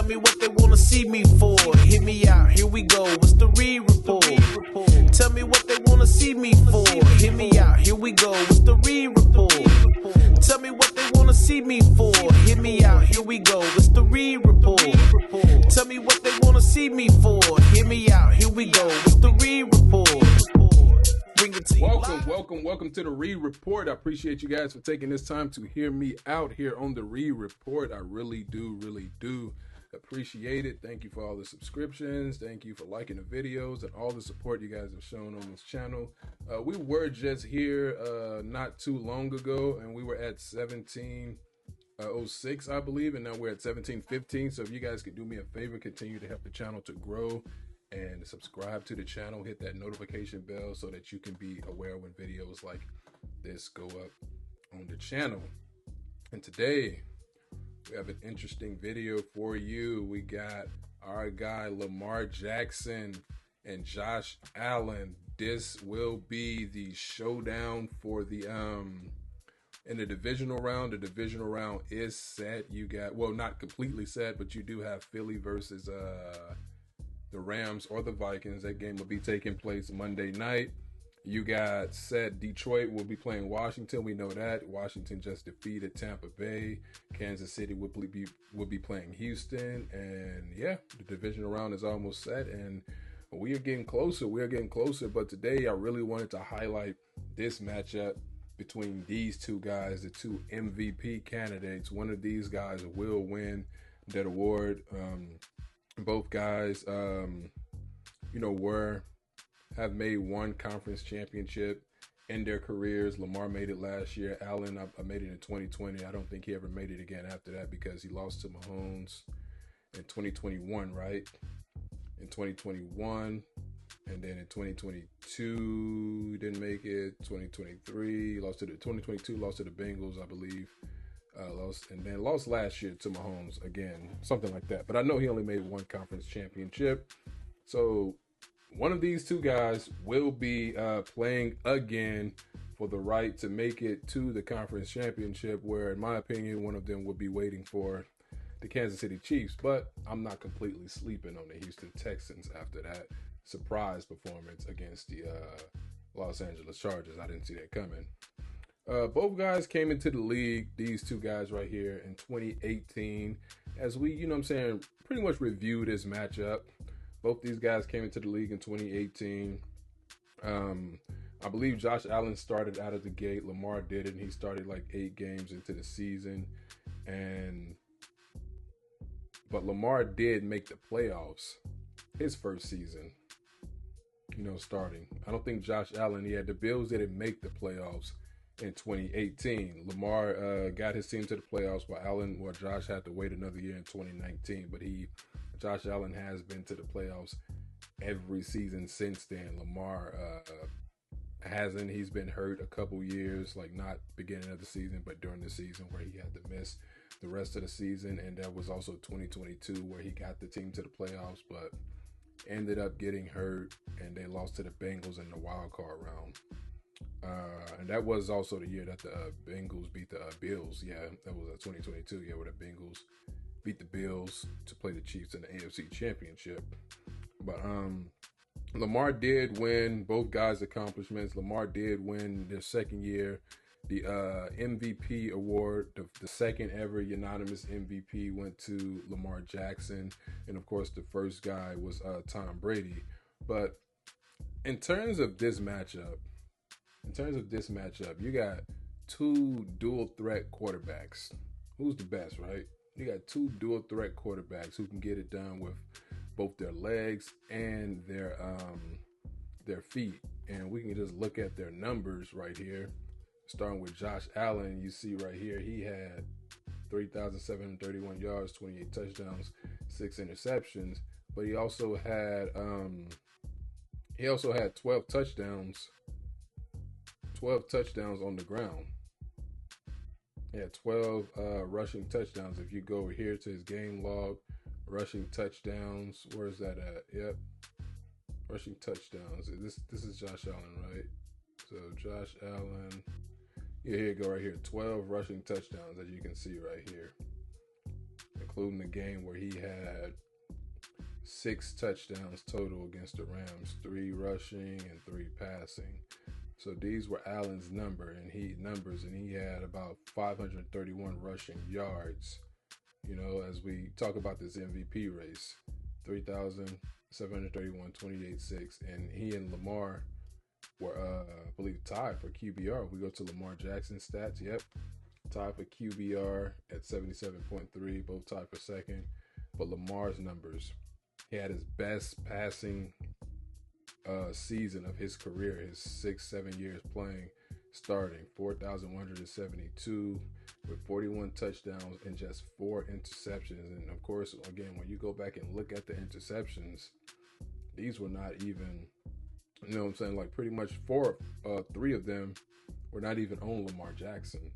me what they wanna see me for. Hit me out, here we go. What's the re-report? Tell me what they wanna see me for. Hit me out, here we go. What's the re-report? Tell me what they wanna see me for. Hit me out, here we go. What's the re-report? Tell me what they wanna see me for. Hit me out, here we go. What's the re-report? Welcome to the Re-Report. I appreciate you guys for taking this time to hear me out here on the Re-Report. I really do appreciate it. Thank you for all the subscriptions. Thank you for liking the videos and all the support you guys have shown on this channel. We were just here not too long ago, and we were at 1706, I believe, and now we're at 1715. So if you guys could do me a favor, continue to help the channel to grow and subscribe to the channel, hit that notification bell so that you can be aware when videos like this go up on the channel. And today we have an interesting video for you. We got our guy Lamar Jackson and Josh Allen. This will be the showdown for the in the divisional round. The divisional round is set. You got, well, not completely set, but you do have Philly versus the Rams or the Vikings. That game will be taking place Monday night. You got set Detroit will be playing Washington. We know that. Washington just defeated Tampa Bay. Kansas City will be playing Houston. And yeah, the divisional round is almost set, and we are getting closer. But today I really wanted to highlight this matchup between these two guys, the two MVP candidates. One of these guys will win that award. Both guys, have made one conference championship in their careers. Lamar made it last year. Allen, I made it in 2020. I don't think he ever made it again after that because he lost to Mahomes in 2021, right? In 2021. And then in 2022, he didn't make it. 2023, lost to the Bengals, I believe. Lost last year to Mahomes again, something like that. But I know he only made one conference championship. So one of these two guys will be playing again for the right to make it to the conference championship, where, in my opinion, one of them will be waiting for the Kansas City Chiefs. But I'm not completely sleeping on the Houston Texans after that surprise performance against the Los Angeles Chargers. I didn't see that coming. Both guys came into the league, these two guys right here, in 2018. As we, pretty much review this matchup. Both these guys came into the league in 2018. I believe Josh Allen started out of the gate. Lamar didn't. He started like 8 games into the season. But Lamar did make the playoffs his first season, starting. I don't think Josh Allen, the Bills didn't make the playoffs in 2018. Lamar got his team to the playoffs, while Josh had to wait another year in 2019. But Josh Allen has been to the playoffs every season since then. Lamar hasn't. He's been hurt a couple years, like not beginning of the season, but during the season where he had to miss the rest of the season. And that was also 2022 where he got the team to the playoffs, but ended up getting hurt, and they lost to the Bengals in the wild card round. And that was also the year that the Bengals beat the Bills. Yeah, that was 2022. Yeah, where the Bengals beat the Bills to play the Chiefs in the AFC Championship. But Lamar did win both guys' accomplishments. Lamar did win their second year the MVP award. The second ever unanimous MVP went to Lamar Jackson, and of course the first guy was Tom Brady. But in terms of this matchup, you got two dual threat quarterbacks. Who's the best, right? You got two dual threat quarterbacks who can get it done with both their legs and their feet. And we can just look at their numbers right here. Starting with Josh Allen, you see right here, he had 3,731 yards, 28 touchdowns, 6 interceptions. But he also had 12 touchdowns. 12 touchdowns on the ground. He had 12 rushing touchdowns. If you go over here to his game log, rushing touchdowns, where's that at? Yep, rushing touchdowns. This is Josh Allen, right? So Josh Allen, yeah, here you go right here. 12 rushing touchdowns, as you can see right here. including the game where he had 6 touchdowns total against the Rams, 3 rushing and 3 passing. So these were Allen's numbers, and he had about 531 rushing yards. You know, as we talk about this MVP race, 3,731, 28-6, and he and Lamar were, I believe, tied for QBR. We go to Lamar Jackson's stats. Yep, tied for QBR at 77.3, both tied for second. But Lamar's numbers, he had his best passing season of his career, his 6-7 years playing, starting 4,172 with 41 touchdowns and just 4 interceptions. And of course, again, when you go back and look at the interceptions, these were not even, you know what I'm saying, like pretty much 3 of them were not even on Lamar Jackson.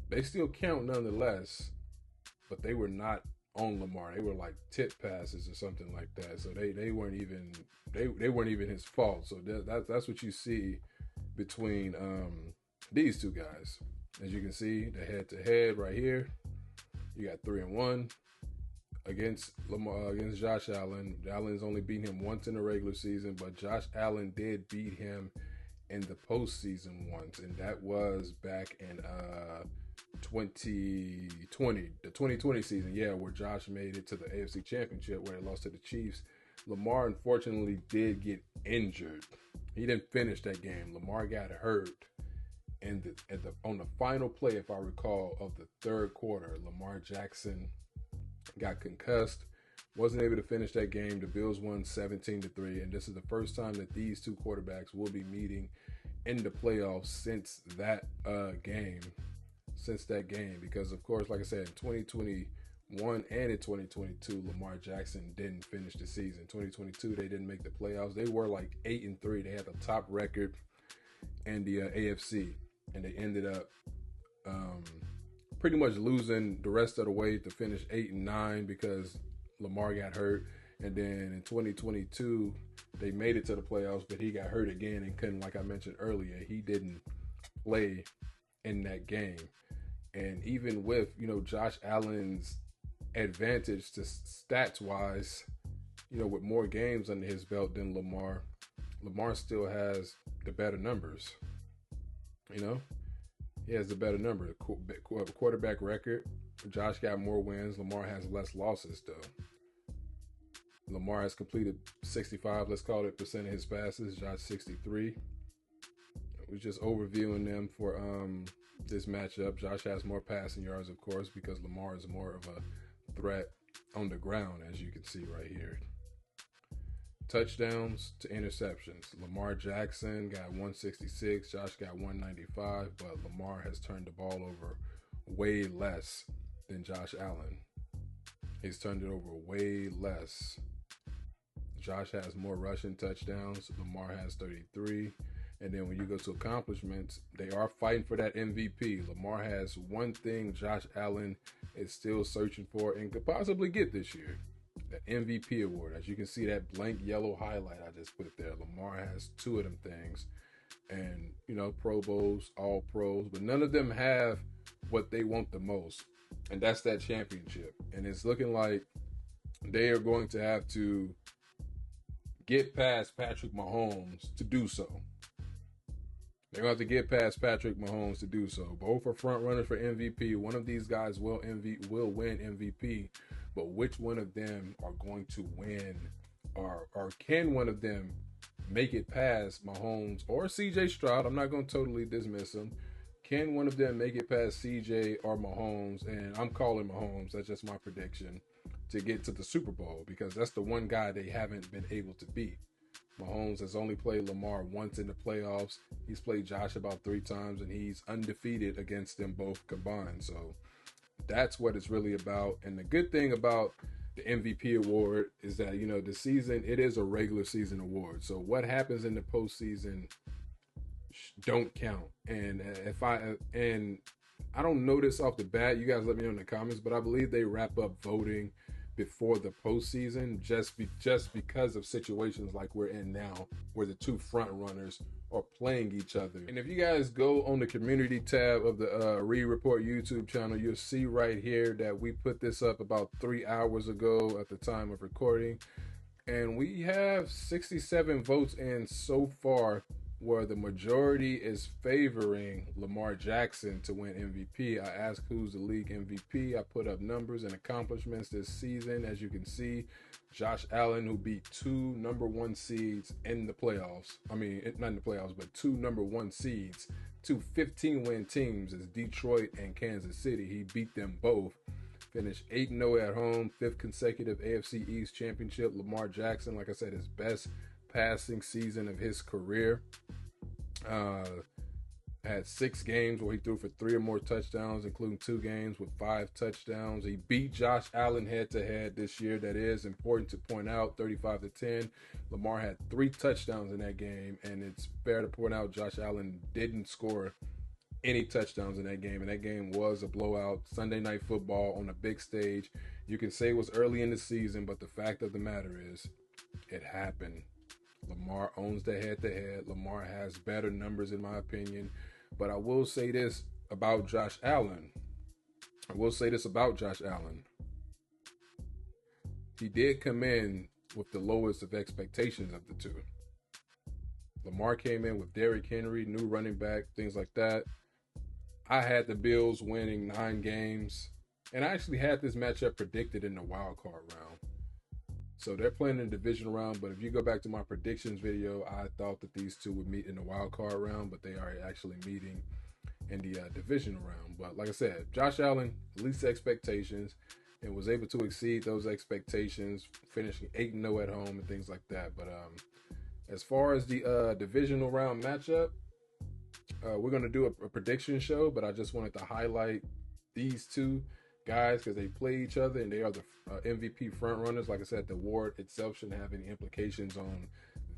They still count nonetheless, but they were not on Lamar. They were like tip passes or something like that. So they weren't even they weren't even his fault. So that's what you see between these two guys. As you can see, the head-to-head right here, you got 3-1 against Lamar, against Josh Allen. Allen's only beaten him once in the regular season, but Josh Allen did beat him in the postseason once, and that was back in 2020, the 2020 season, where Josh made it to the AFC Championship, where he lost to the Chiefs. Lamar unfortunately did get injured. He didn't finish that game. Lamar got hurt, and on the final play, if I recall, of the third quarter, Lamar Jackson got concussed, wasn't able to finish that game. The Bills won 17-3, and this is the first time that these two quarterbacks will be meeting in the playoffs since that game. Because of course, like I said, in 2021 and in 2022, Lamar Jackson didn't finish the season. 2022, they didn't make the playoffs. They were like 8-3. They had the top record in the AFC, and they ended up pretty much losing the rest of the way to finish 8-9 because Lamar got hurt. And then in 2022, they made it to the playoffs, but he got hurt again and couldn't, like I mentioned earlier, he didn't play in that game. And even with, Josh Allen's advantage to stats-wise, with more games under his belt than Lamar still has the better numbers. He has the better number. Quarterback record, Josh got more wins. Lamar has less losses, though. Lamar has completed 65, let's call it, percent of his passes. Josh 63. We're just overviewing them for this matchup. Josh has more passing yards, of course, because Lamar is more of a threat on the ground, as you can see right here. Touchdowns to interceptions. Lamar Jackson got 166. Josh got 195, but Lamar has turned the ball over way less than Josh Allen. He's turned it over way less. Josh has more rushing touchdowns. Lamar has 33. And then when you go to accomplishments, they are fighting for that MVP. Lamar has one thing Josh Allen is still searching for and could possibly get this year. That MVP award. As you can see, that blank yellow highlight I just put there. Lamar has 2 of them things. And, Pro Bowls, all pros. But none of them have what they want the most. And that's that championship. And it's looking like they are going to have to get past Patrick Mahomes to do so. They're going to have to get past Patrick Mahomes to do so. Both are front runners for MVP. One of these guys will win MVP. But which one of them are going to win, or can one of them make it past Mahomes or CJ Stroud? I'm not going to totally dismiss him. Can one of them make it past CJ or Mahomes? And I'm calling Mahomes. That's just my prediction, to get to the Super Bowl, because that's the one guy they haven't been able to beat. Mahomes has only played Lamar once in the playoffs. He's played Josh about 3 times, and he's undefeated against them both combined. So that's what it's really about. And the good thing about the MVP award is that, the season, it is a regular season award. So what happens in the postseason don't count. And I don't know this off the bat, you guys let me know in the comments, but I believe they wrap up voting before the postseason, just because of situations like we're in now, where the two front runners are playing each other. And if you guys go on the community tab of the Reed Report YouTube channel, you'll see right here that we put this up about 3 hours ago at the time of recording, and we have 67 votes in so far, where the majority is favoring Lamar Jackson to win MVP. I asked who's the league MVP. I put up numbers and accomplishments this season. As you can see, Josh Allen, who beat two #1 seeds in the playoffs. I mean, not in the playoffs, but two #1 seeds, two 15-win teams is Detroit and Kansas City. He beat them both. Finished 8-0 at home, 5th consecutive AFC East championship. Lamar Jackson, like I said, his best passing season of his career. Had 6 games where he threw for 3 or more touchdowns, including 2 games with 5 touchdowns. He beat Josh Allen head-to-head this year. That is important to point out, 35-10. Lamar had 3 touchdowns in that game, and it's fair to point out Josh Allen didn't score any touchdowns in that game, and that game was a blowout. Sunday Night Football on a big stage. You can say it was early in the season, but the fact of the matter is it happened. Lamar owns the head-to-head. Lamar has better numbers, in my opinion. But I will say this about Josh Allen. He did come in with the lowest of expectations of the two. Lamar came in with Derrick Henry, new running back, things like that. I had the Bills winning 9 games. And I actually had this matchup predicted in the wild card round. So they're playing in the division round, but if you go back to my predictions video, I thought that these two would meet in the wild card round, but they are actually meeting in the division round. But like I said, Josh Allen, least expectations, and was able to exceed those expectations, finishing 8-0 at home and things like that. But as far as the divisional round matchup, we're going to do a prediction show, but I just wanted to highlight these two guys because they play each other and they are the MVP front runners. Like I said, the award itself shouldn't have any implications on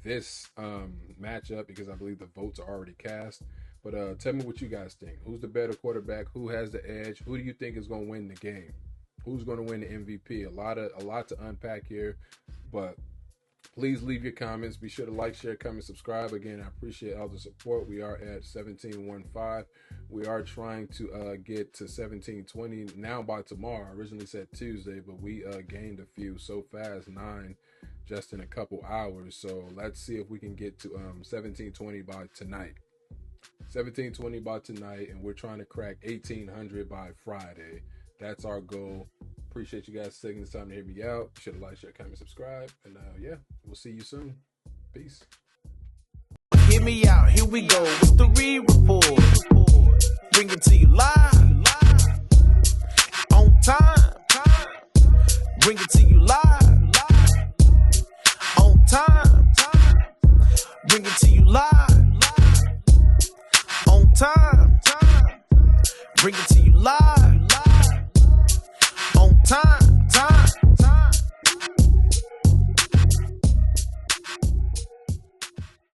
this matchup because I believe the votes are already cast. But tell me what you guys think. Who's the better quarterback? Who has the edge? Who do you think is going to win the game? Who's going to win the MVP? A lot to unpack here, but please leave your comments. Be sure to like, share, comment, subscribe. Again, I appreciate all the support. We are at 1715. We are trying to get to 1720 now by tomorrow. I originally said Tuesday, but we gained a few so fast, 9 just in a couple hours. So let's see if we can get to 1720 by tonight. 1720 by tonight, and we're trying to crack 1800 by Friday. That's our goal. Appreciate you guys taking this time to hear me out. Be sure to like, share, comment, subscribe. And yeah, we'll see you soon. Peace. Hear me out, here we go. It's the Reed Report. Bring it to you live. On time. Bring it to you live. On time. Bring it to you live. On time. Bring it to you